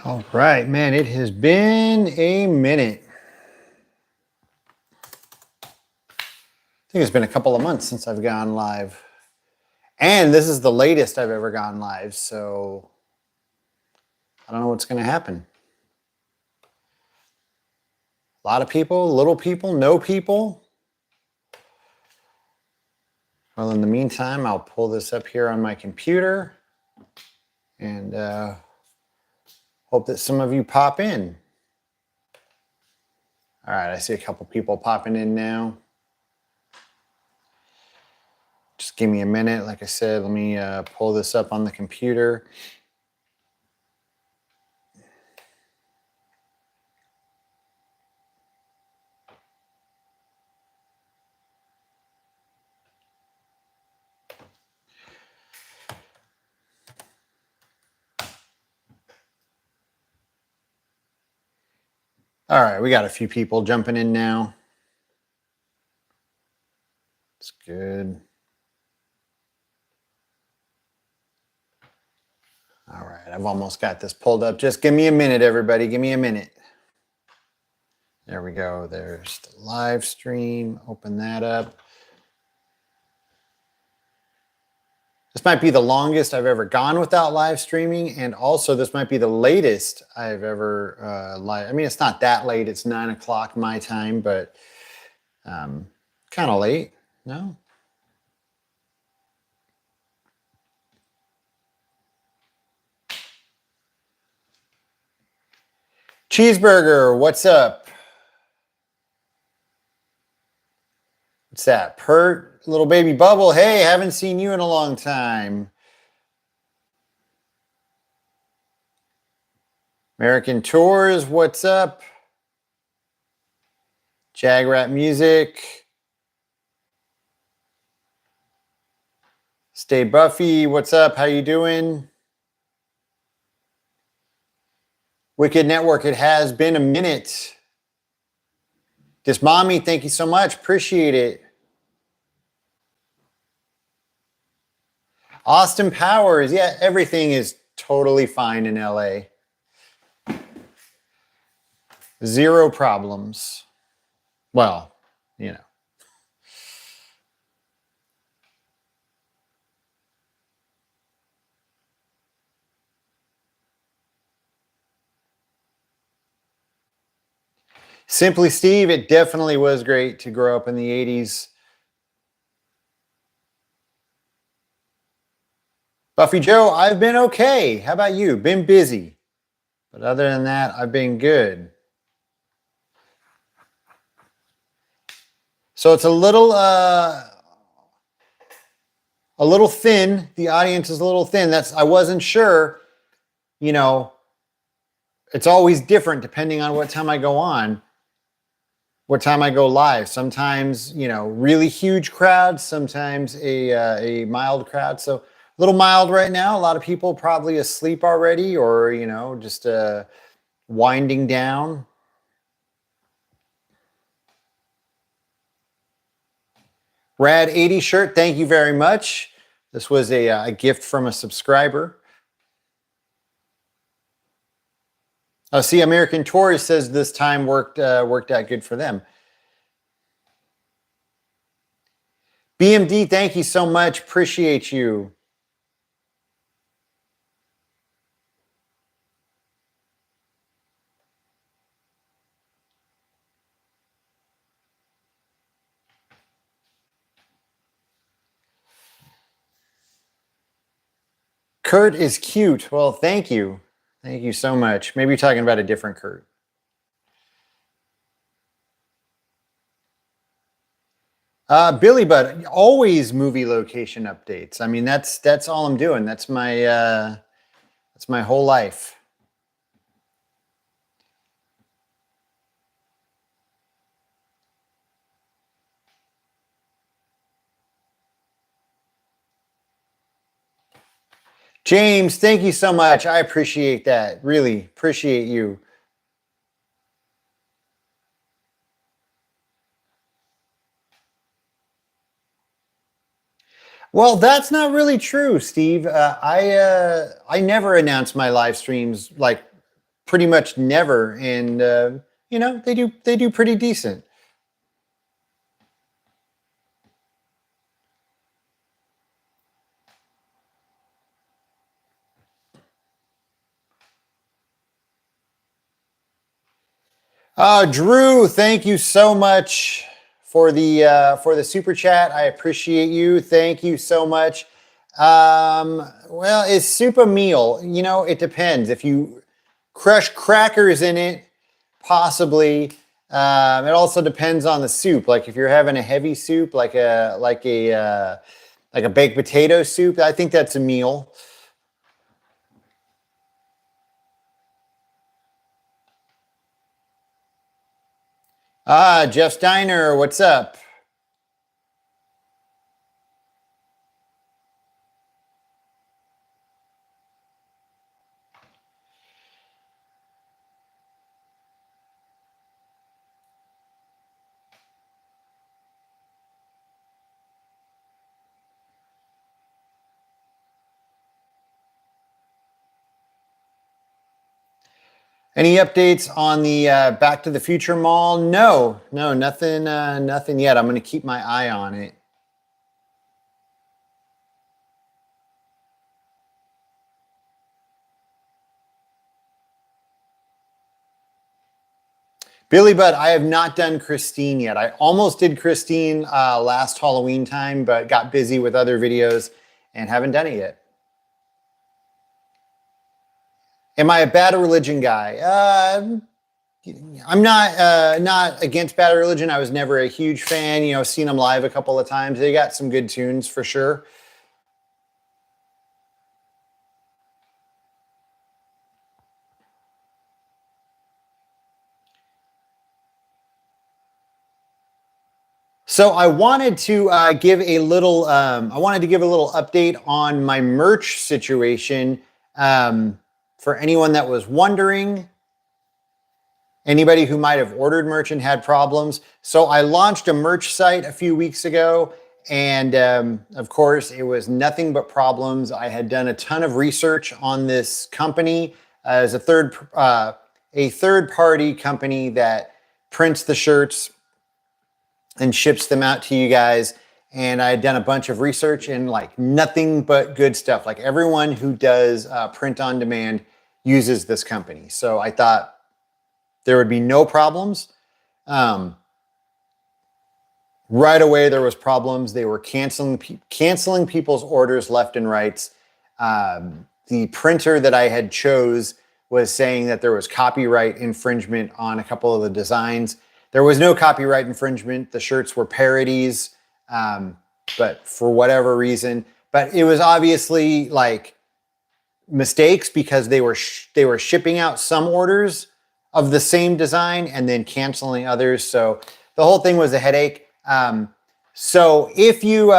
All right, man, it has been a minute. I think it's been a couple of months since I've gone live. And this is the latest I've ever gone live, so I don't know what's going to happen. A lot of people, little people, no people. Well, in the meantime, I'll pull this up here on my computer and hope that some of you pop in. All right, I see a couple people popping in now. Just give me a minute. Like I said, let me pull this up on the computer. All right, we got a few people jumping in now. It's good. All right, I've almost got this pulled up. Just give me a minute, everybody. Give me a minute. There we go. There's the live stream. Open that up. This might be the longest I've ever gone without live streaming, and also this might be the latest I've ever live. I mean, it's not that late. It's 9 o'clock my time, but kind of late. No? Cheeseburger, what's up? What's that? Pert, little baby bubble. Hey, haven't seen you in a long time. American Tours, what's up? Jagrat Music. Stay Buffy, what's up? How you doing? Wicked Network, it has been a minute. This mommy, thank you so much. Appreciate it. Austin Powers, yeah, everything is totally fine in LA. Zero problems. Well, you know. Simply Steve, it definitely was great to grow up in the 80s. Buffy Joe, I've been okay. How about you? Been busy. But other than that, I've been good. So it's a little thin. The audience is a little thin. I wasn't sure, you know, it's always different depending on what time I go on, what time I go live. Sometimes, you know, really huge crowds, sometimes a mild crowd. So a little mild right now. A lot of people probably asleep already or, you know, just winding down. Rad 80 shirt, thank you very much. This was a gift from a subscriber. Oh, see, American Tourist says this time worked out good for them. BMD, thank you so much. Appreciate you. Kurt is cute. Well, thank you. Thank you so much. Maybe you're talking about a different Kurt. Billy Bud, always movie location updates. I mean, that's all I'm doing. That's my whole life. James, thank you so much. I appreciate that. Really appreciate you. Well, that's not really true, Steve. I never announce my live streams like pretty much never, and you know, they do pretty decent. Drew, thank you so much for the super chat. I appreciate you. Thank you so much. Well, is soup a meal? You know, it depends. If you crush crackers in it, possibly. It also depends on the soup. Like if you're having a heavy soup, like a baked potato soup, I think that's a meal. Jeff Steiner, what's up? Any updates on the Back to the Future Mall? No, nothing, nothing yet. I'm going to keep my eye on it. Billy Budd, I have not done Christine yet. I almost did Christine last Halloween time, but got busy with other videos and haven't done it yet. Am I a Bad Religion guy? I'm not against Bad Religion. I was never a huge fan. You know, seen them live a couple of times. They got some good tunes for sure. So I wanted to give a little. I wanted to give a little update on my merch situation. For anyone that was wondering, anybody who might have ordered merch and had problems. So I launched a merch site a few weeks ago, and of course, it was nothing but problems. I had done a ton of research on this company as a third party company that prints the shirts and ships them out to you guys. And I had done a bunch of research and like nothing but good stuff. Like everyone who does print on demand uses this company. So I thought there would be no problems. Right away, there was problems. They were canceling people's orders left and right. The printer that I had chose was saying that there was copyright infringement on a couple of the designs. There was no copyright infringement. The shirts were parodies, but for whatever reason. But it was obviously like mistakes because they were shipping out some orders of the same design and then canceling others. So the whole thing was a headache. So if you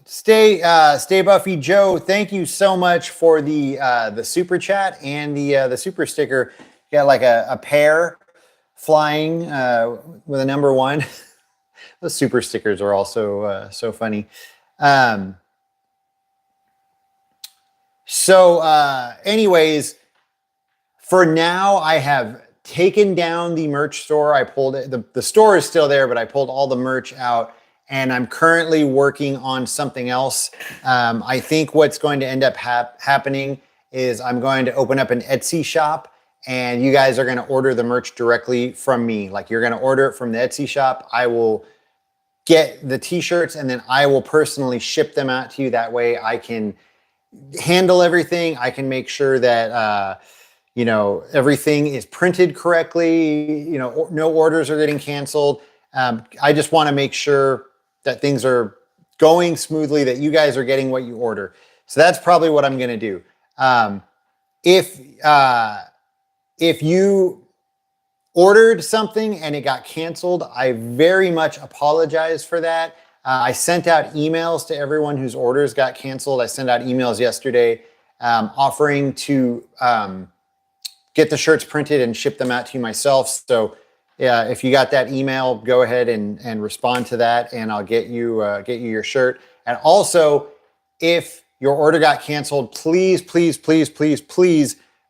stay Buffy Joe, thank you so much for the super chat and the super sticker. You got like a pair flying with a number 1. Those super stickers are also so funny. Anyways, for now, I have taken down the merch store. I pulled it. The store is still there, but I pulled all the merch out, and I'm currently working on something else. I think what's going to end up happening is I'm going to open up an Etsy shop, and you guys are going to order the merch directly from me. Like you're going to order it from the Etsy shop. I will get the t-shirts and then I will personally ship them out to you. That way I can handle everything. I can make sure that, you know, everything is printed correctly. You know, no orders are getting canceled. I just want to make sure that things are going smoothly, that you guys are getting what you order. So that's probably what I'm going to do. If you ordered something and it got canceled, I very much apologize for that. I sent out emails to everyone whose orders got canceled. I sent out emails yesterday offering to get the shirts printed and ship them out to you myself. So yeah, if you got that email, go ahead and respond to that, and I'll get you your shirt. And also, if your order got canceled, please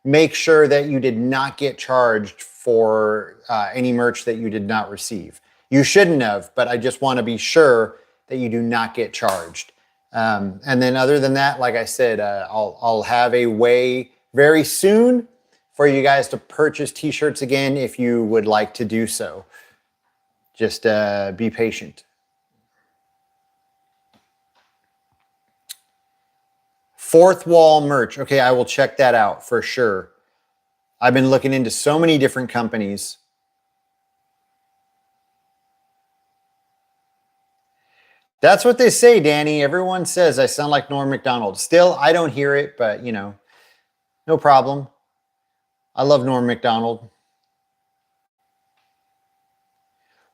make sure that you did not get charged for any merch that you did not receive. You shouldn't have, but I just want to be sure that you do not get charged. And then other than that, like I said, I'll have a way very soon for you guys to purchase t-shirts again if you would like to do so. Just be patient. Fourth wall merch. Okay, I will check that out for sure. I've been looking into so many different companies. That's what they say, Danny. Everyone says I sound like Norm Macdonald. Still, I don't hear it, but you know, no problem. I love Norm Macdonald.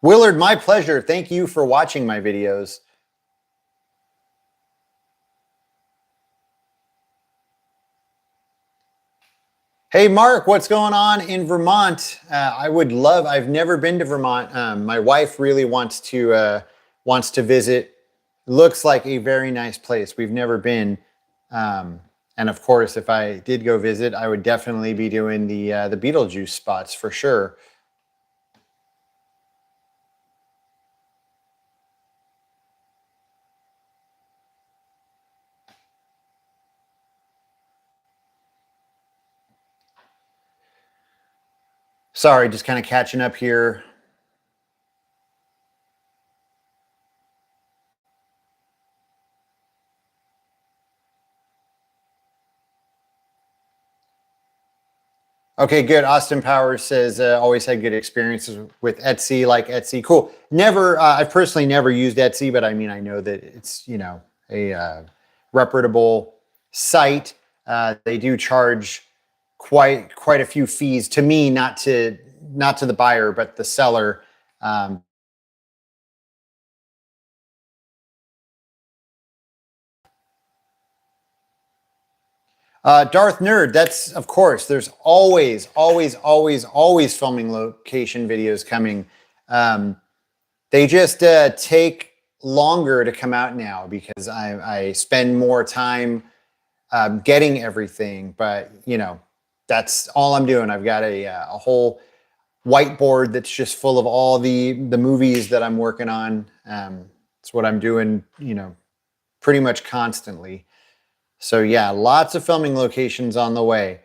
Willard, my pleasure. Thank you for watching my videos. Hey, Mark, what's going on in Vermont? I've never been to Vermont. My wife really wants to visit. Looks like a very nice place. We've never been. And of course, if I did go visit, I would definitely be doing the Beetlejuice spots for sure. Sorry, just kind of catching up here. Okay, good. Austin Powers says always had good experiences with Etsy, like Etsy. Cool. Never, I've personally never used Etsy, but I mean, I know that it's, you know, a reputable site. They do charge quite a few fees to me, not to the buyer, but the seller. Darth Nerd, that's, of course, there's always filming location videos coming. They just take longer to come out now because I spend more time getting everything. But, you know, that's all I'm doing. I've got a whole whiteboard that's just full of all the movies that I'm working on. It's what I'm doing, you know, pretty much constantly. So yeah, lots of filming locations on the way.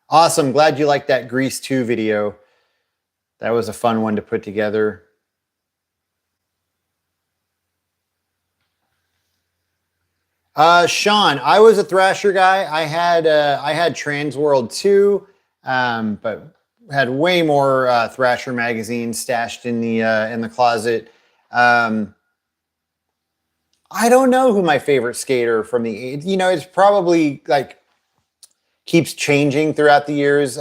Awesome. Glad you liked that Grease 2 video. That was a fun one to put together. Sean, I was a Thrasher guy. I had Trans World 2, but had way more Thrasher magazines stashed in the closet. I don't know who my favorite skater from the, you know, it's probably like keeps changing throughout the years.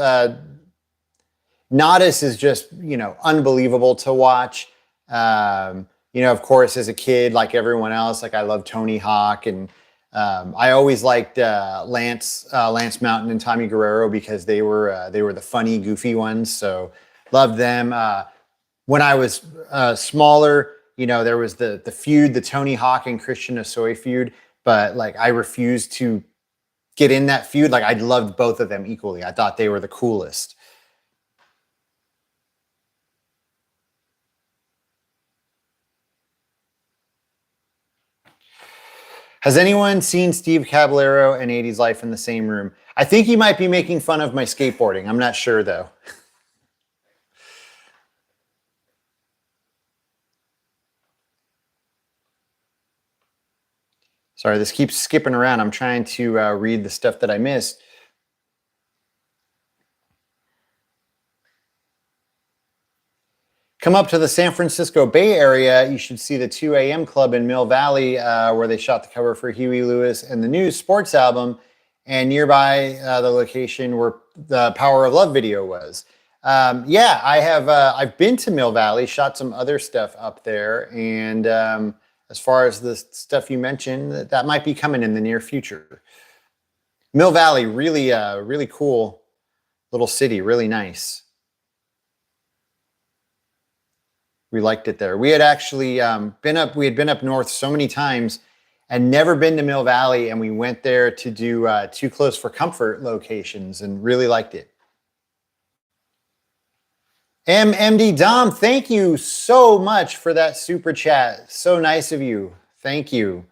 Nodis is just, you know, unbelievable to watch. You know, of course, as a kid, like everyone else, like I love Tony Hawk, and I always liked Lance Mountain and Tommy Guerrero because they were the funny, goofy ones. So loved them. When I was smaller, you know, there was the feud, the Tony Hawk and Christian Hosoi feud, but like I refused to get in that feud. Like I loved both of them equally. I thought they were the coolest. Has anyone seen Steve Caballero and 80s Life in the same room? I think he might be making fun of my skateboarding. I'm not sure though. Sorry, this keeps skipping around. I'm trying to read the stuff that I missed. Come up to the San Francisco Bay Area. You should see the 2 a.m. Club in Mill Valley, where they shot the cover for Huey Lewis and the News sports album, and nearby the location where the Power of Love video was. Yeah, I have. I've been to Mill Valley, shot some other stuff up there, and as far as the stuff you mentioned, that might be coming in the near future. Mill Valley, really, really cool little city, really nice. We liked it there. We had actually we had been up north so many times and never been to Mill Valley, and we went there to do Too Close for Comfort locations and really liked it. MMD Dom, thank you so much for that super chat. So nice of you. Thank you.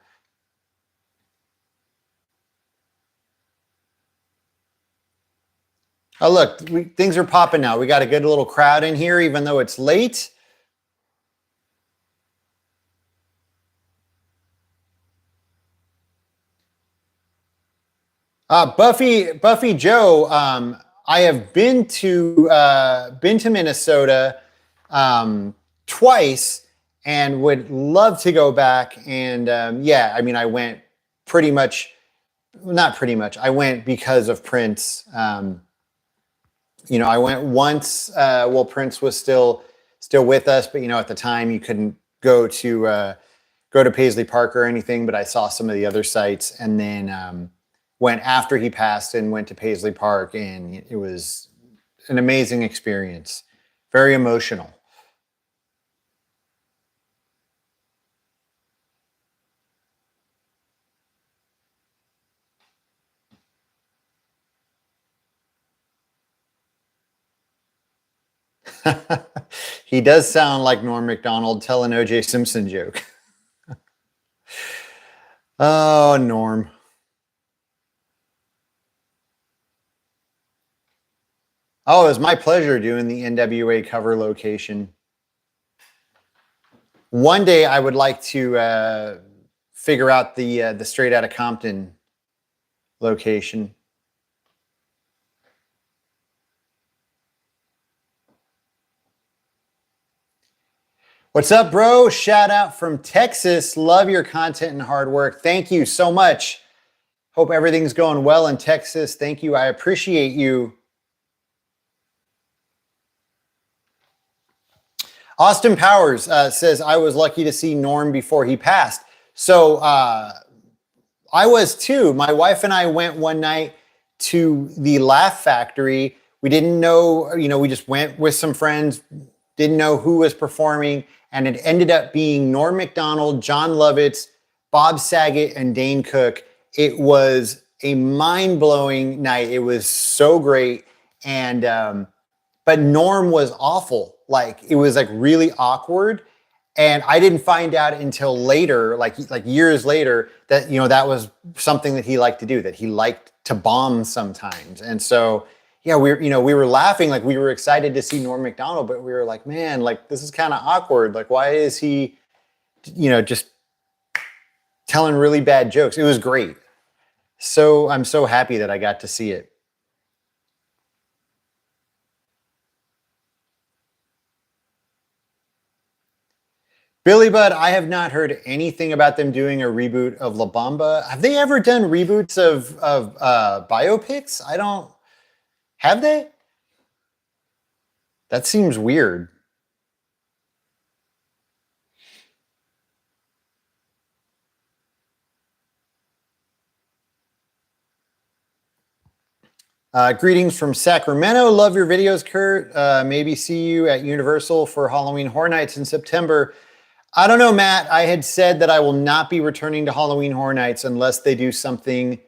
Oh, look, things are popping now. We got a good little crowd in here, even though it's late. Buffy Joe, I have been to Minnesota twice and would love to go back. And yeah, I mean, I went pretty much, not pretty much. I went because of Prince. You know, I went once while Prince was still with us, but you know, at the time you couldn't go to Paisley Park or anything. But I saw some of the other sites, and then went after he passed and went to Paisley Park, and it was an amazing experience. Very emotional. He does sound like Norm Macdonald telling O.J. Simpson joke. Oh, Norm. Oh, it was my pleasure doing the NWA cover location. One day I would like to figure out the Straight Outta Compton location. What's up, bro? Shout out from Texas. Love your content and hard work. Thank you so much. Hope everything's going well in Texas. Thank you. I appreciate you. Austin Powers says, I was lucky to see Norm before he passed. So I was too. My wife and I went one night to the Laugh Factory. We didn't know, you know, we just went with some friends, didn't know who was performing, and it ended up being Norm Macdonald, John Lovitz, Bob Saget, and Dane Cook. It was a mind-blowing night. It was so great. And but Norm was awful. Like, it was like really awkward. And I didn't find out until later, like years later, that, you know, that was something that he liked to do, that he liked to bomb sometimes. And so, yeah, we were laughing, like we were excited to see Norm Macdonald, but we were like, man, like this is kind of awkward. Like, why is he, you know, just telling really bad jokes? It was great. So I'm so happy that I got to see it. Billy Budd, I have not heard anything about them doing a reboot of La Bamba. Have they ever done reboots of biopics? I don't. Have they? That seems weird. Greetings from Sacramento. Love your videos, Kurt. Maybe see you at Universal for Halloween Horror Nights in September. I don't know, Matt. I had said that I will not be returning to Halloween Horror Nights unless they do something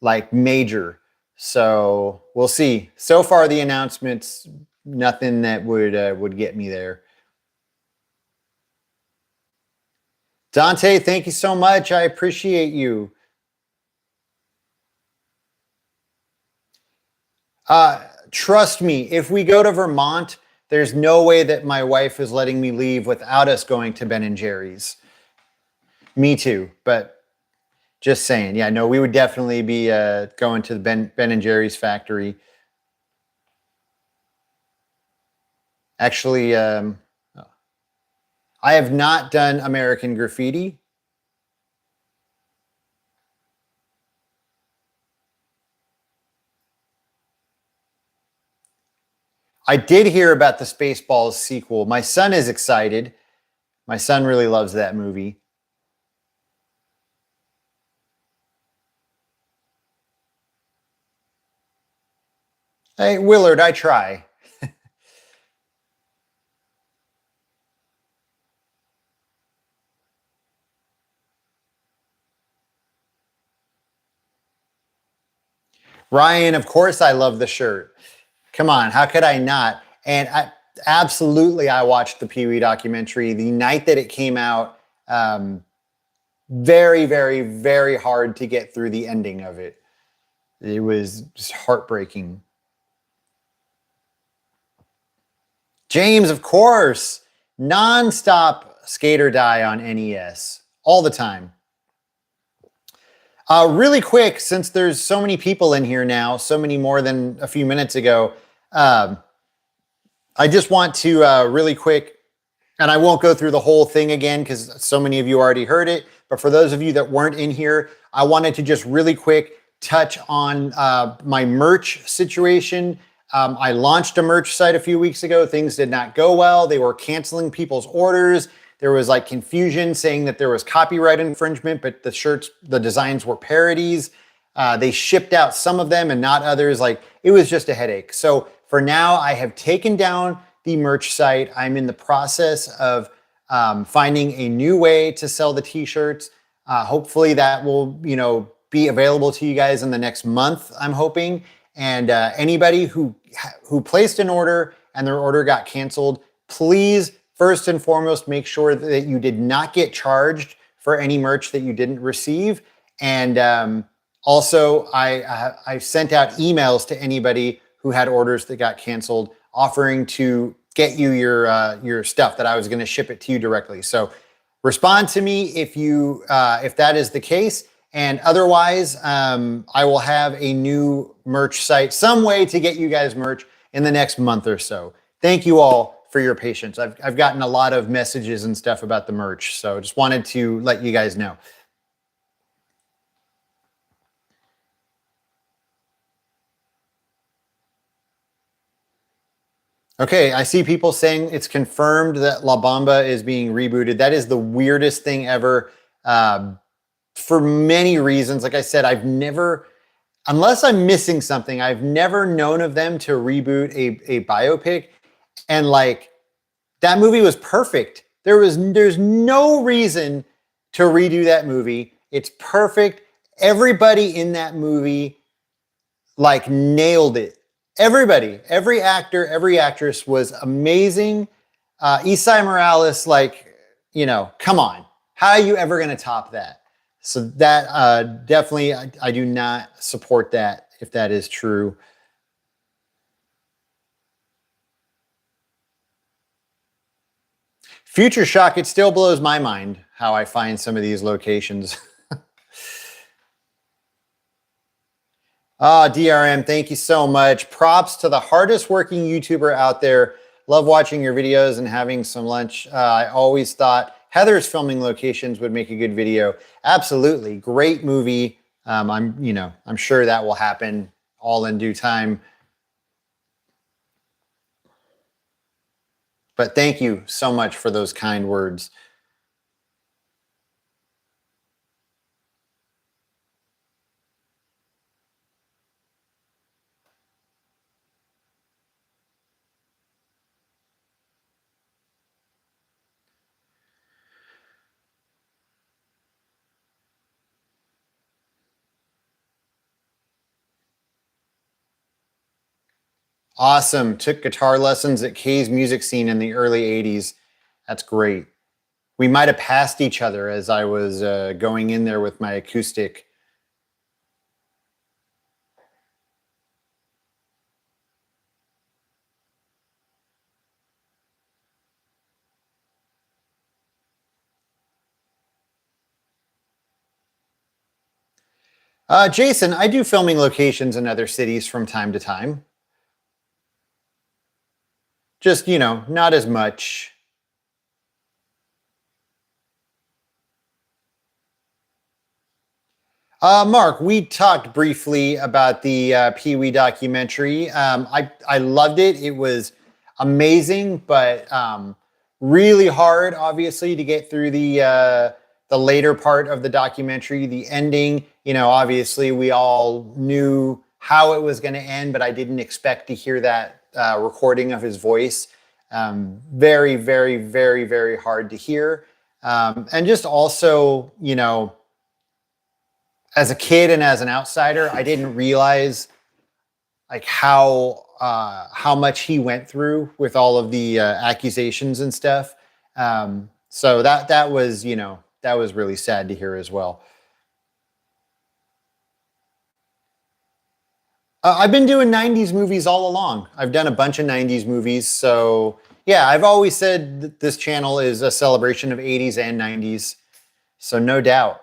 like major. So we'll see. So far, the announcements, nothing that would get me there. Dante, thank you so much. I appreciate you. Trust me, if we go to Vermont, there's no way that my wife is letting me leave without us going to Ben and Jerry's. Me too, but just saying. Yeah, no, we would definitely be going to the Ben and Jerry's factory. Actually, I have not done American Graffiti. I did hear about the Spaceballs sequel. My son is excited. My son really loves that movie. Hey, Willard, I try. Ryan, of course I love the shirt. Come on, how could I not? And absolutely, I watched the Pee Wee documentary the night that it came out. Very, very, very hard to get through the ending of it. It was just heartbreaking. James, of course, nonstop skate or die on NES all the time. Really quick, since there's so many people in here now, so many more than a few minutes ago, I just want to really quick, and I won't go through the whole thing again because so many of you already heard it, but for those of you that weren't in here, I wanted to just really quick touch on my merch situation. I launched a merch site a few weeks ago. Things did not go well. They were canceling people's orders. There was like confusion saying that there was copyright infringement, but the shirts, the designs were parodies. They shipped out some of them and not others. Like, it was just a headache. So for now, I have taken down the merch site. I'm in the process of finding a new way to sell the t-shirts. Hopefully that will, be available to you guys in the next month, I'm hoping. And anybody who placed an order and their order got canceled, please, first and foremost, make sure that you did not get charged for any merch that you didn't receive. And also, I sent out emails to anybody who had orders that got canceled, offering to get you your stuff, that I was going to ship it to you directly. So respond to me if that is the case. And otherwise, I will have a new merch site, some way to get you guys merch in the next month or so. Thank you all for your patience. I've gotten a lot of messages and stuff about the merch, so just wanted to let you guys know. Okay, I see people saying it's confirmed that La Bamba is being rebooted. That is the weirdest thing ever. For many reasons. Like I said, I've never, unless I'm missing something, I've never known of them to reboot a biopic. And like, that movie was perfect. There's no reason to redo that movie. It's perfect. Everybody in that movie like nailed it. Everybody, every actor, every actress was amazing. Isai Morales, like, come on. How are you ever going to top that? So that definitely, I do not support that if that is true. Future Shock, it still blows my mind how I find some of these locations. DRM, thank you so much. Props to the hardest working YouTuber out there. Love watching your videos and having some lunch. I always thought Heather's filming locations would make a good video. Absolutely. Great movie. I'm sure that will happen all in due time. But thank you so much for those kind words. Awesome. Took guitar lessons at Kay's music scene in the early 80s. That's great. We might have passed each other as I was going in there with my acoustic. Jason, I do filming locations in other cities from time to time. Just, not as much. Mark, we talked briefly about the Pee Wee documentary. I loved it. It was amazing, but really hard, obviously, to get through the later part of the documentary, the ending. Obviously, we all knew how it was going to end, but I didn't expect to hear that recording of his voice. Very, very, very, very hard to hear. And just also, as a kid and as an outsider, I didn't realize like how much he went through with all of the accusations and stuff. So that was, you know, that was really sad to hear as well. I've been doing 90s movies all along. I've done a bunch of 90s movies. So yeah, I've always said that this channel is a celebration of 80s and 90s. So no doubt.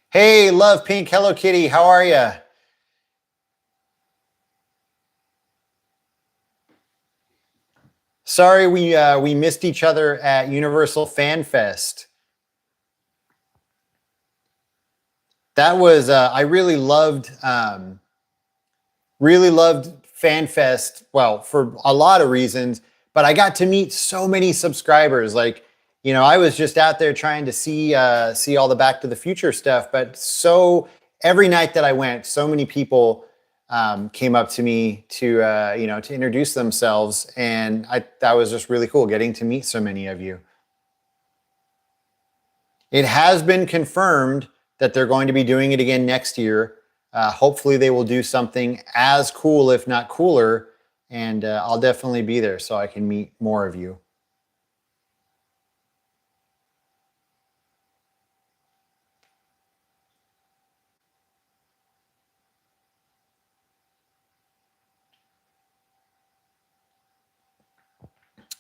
Hey, Love Pink, Hello Kitty, how are you? Sorry we missed each other at Universal Fan Fest. That was I really loved Fan Fest. Well, for a lot of reasons, but I got to meet so many subscribers. Like, you know, I was just out there trying to see all the Back to the Future stuff, but so every night that I went, so many people came up to me to you know, to introduce themselves, and that was just really cool getting to meet so many of you. It has been confirmed that they're going to be doing it again next year. Hopefully they will do something as cool, if not cooler, and I'll definitely be there so I can meet more of you.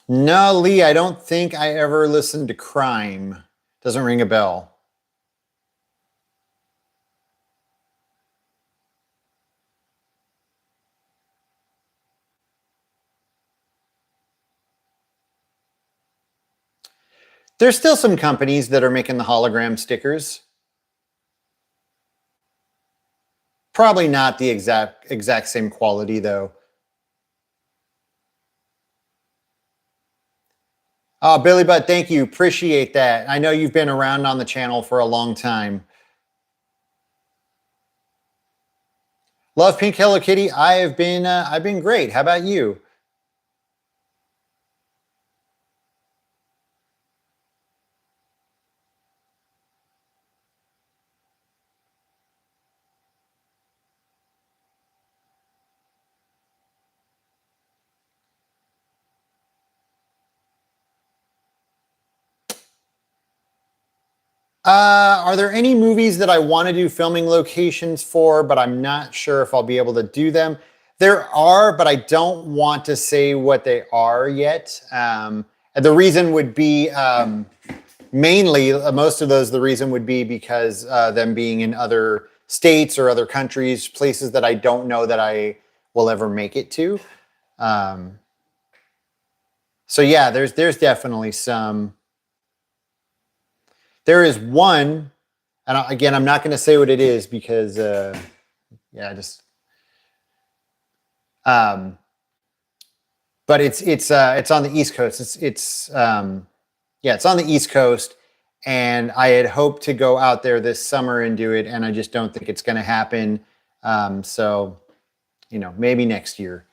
No, Lee, I don't think I ever listened to Crime. Doesn't ring a bell. There's still some companies that are making the hologram stickers. Probably not the exact same quality though. Oh, Billy Butt, thank you. Appreciate that. I know you've been around on the channel for a long time. Love Pink Hello Kitty. I've been great. How about you? Are there any movies that I want to do filming locations for, but I'm not sure if I'll be able to do them? There are, but I don't want to say what they are yet. And the reason would be mainly, most of those, the reason would be because them being in other states or other countries, places that I don't know that I will ever make it to. So yeah, there's definitely some. There is one, and again, I'm not going to say what it is because, yeah, just. But it's on the East Coast. Yeah, it's on the East Coast, and I had hoped to go out there this summer and do it, and I just don't think it's going to happen. So, you know, maybe next year.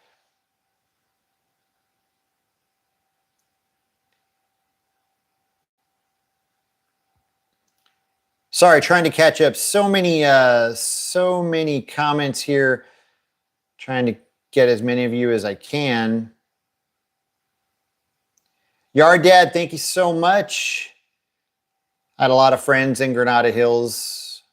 Sorry, trying to catch up. So many comments here. Trying to get as many of you as I can. Yard Dad, thank you so much. I had a lot of friends in Granada Hills.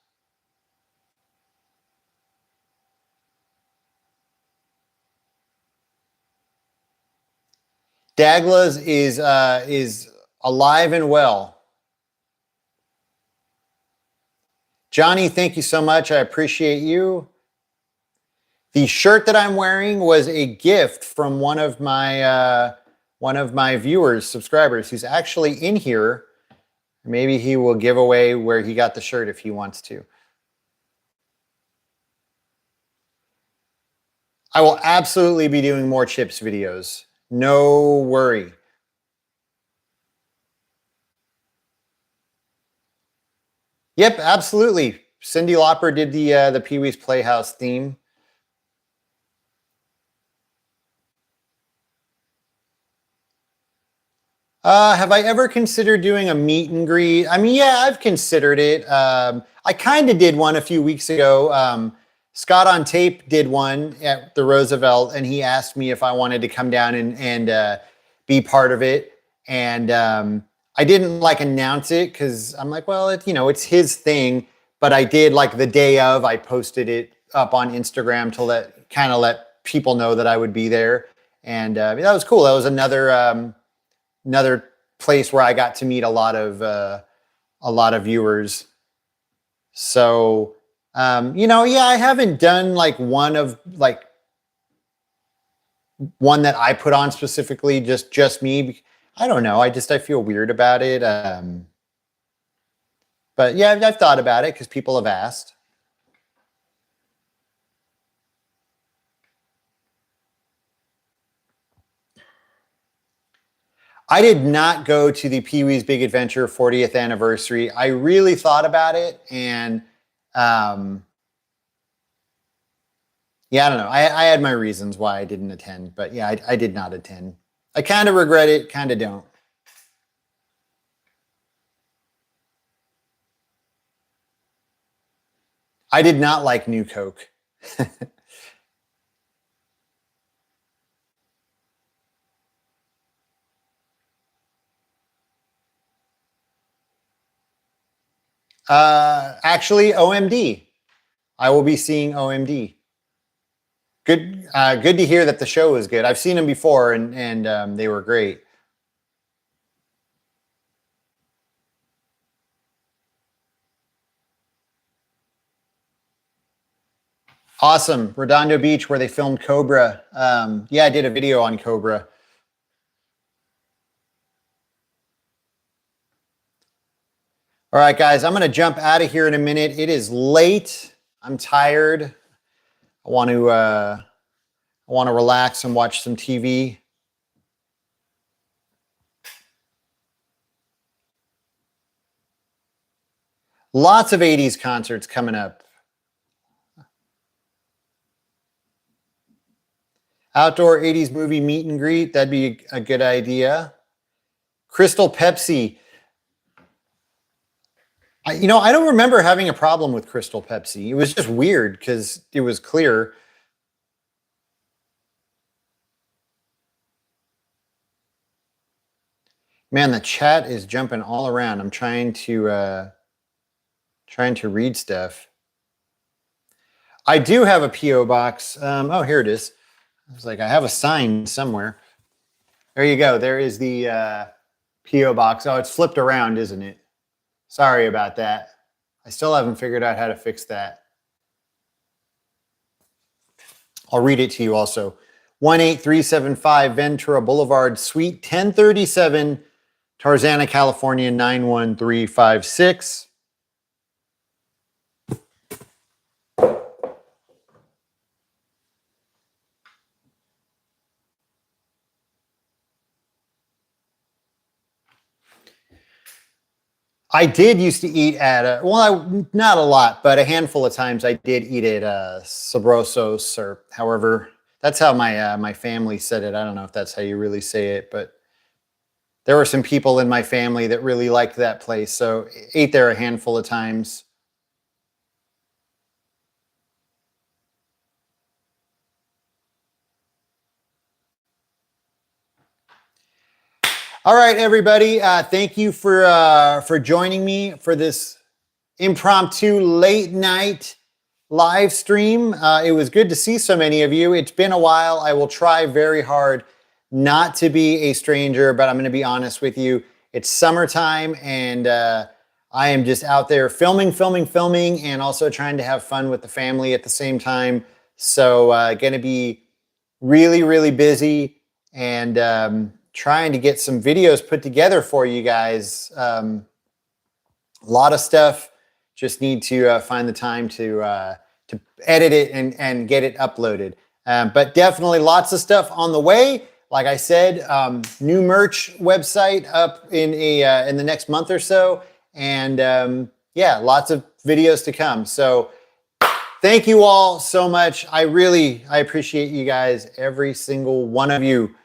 Douglas is alive and well. Johnny, thank you so much. I appreciate you. The shirt that I'm wearing was a gift from one of my viewers, subscribers, who's actually in here. Maybe he will give away where he got the shirt if he wants to. I will absolutely be doing more chips videos. No worry. Yep, absolutely. Cyndi Lauper did the Pee-wee's Playhouse theme. Have I ever considered doing a meet and greet? I mean, yeah, I've considered it. I kind of did one a few weeks ago. Scott on Tape did one at the Roosevelt, and he asked me if I wanted to come down and be part of it. And I didn't like announce it because I'm like, well, it's his thing. But I did, like, the day of, I posted it up on Instagram to let people know that I would be there, and that was cool. That was another place where I got to meet a lot of viewers. So, yeah, I haven't done like one that I put on specifically, just me. I don't know. I feel weird about it. But yeah, I've thought about it because people have asked. I did not go to the Pee-wee's Big Adventure 40th anniversary. I really thought about it, and yeah, I don't know. I had my reasons why I didn't attend, but yeah, I did not attend. I kind of regret it, kind of don't. I did not like New Coke. Actually, OMD. I will be seeing OMD. Good to hear that the show was good. I've seen them before, and they were great. Awesome. Redondo Beach, where they filmed Cobra. Yeah, I did a video on Cobra. All right, guys, I'm going to jump out of here in a minute. It is late. I'm tired. I want to relax and watch some TV. Lots of 80s concerts coming up. Outdoor 80s movie meet and greet. That'd be a good idea. Crystal Pepsi. I don't remember having a problem with Crystal Pepsi. It was just weird because it was clear. Man, the chat is jumping all around. I'm trying to read stuff. I do have a P.O. box. Oh, here it is. I was like, I have a sign somewhere. There you go. There is the P.O. box. Oh, it's flipped around, isn't it? Sorry about that. I still haven't figured out how to fix that. I'll read it to you also. 18375 Ventura Boulevard, Suite 1037, Tarzana, California, 91356. I did used to eat at not a lot, but a handful of times I did eat at Sabrosos, or however, that's how my family said it. I don't know if that's how you really say it, but there were some people in my family that really liked that place, so ate there a handful of times. All right, everybody. Thank you for joining me for this impromptu late night live stream. It was good to see so many of you. It's been a while. I will try very hard not to be a stranger, but I'm going to be honest with you. It's summertime, and I am just out there filming, and also trying to have fun with the family at the same time. So going to be really, really busy, and trying to get some videos put together for you guys. A lot of stuff. Just need to find the time to edit it and get it uploaded. But definitely lots of stuff on the way. Like I said, new merch website up in the next month or so, and yeah, lots of videos to come. So thank you all so much. I appreciate you guys, every single one of you.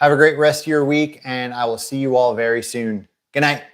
Have a great rest of your week, and I will see you all very soon. Good night.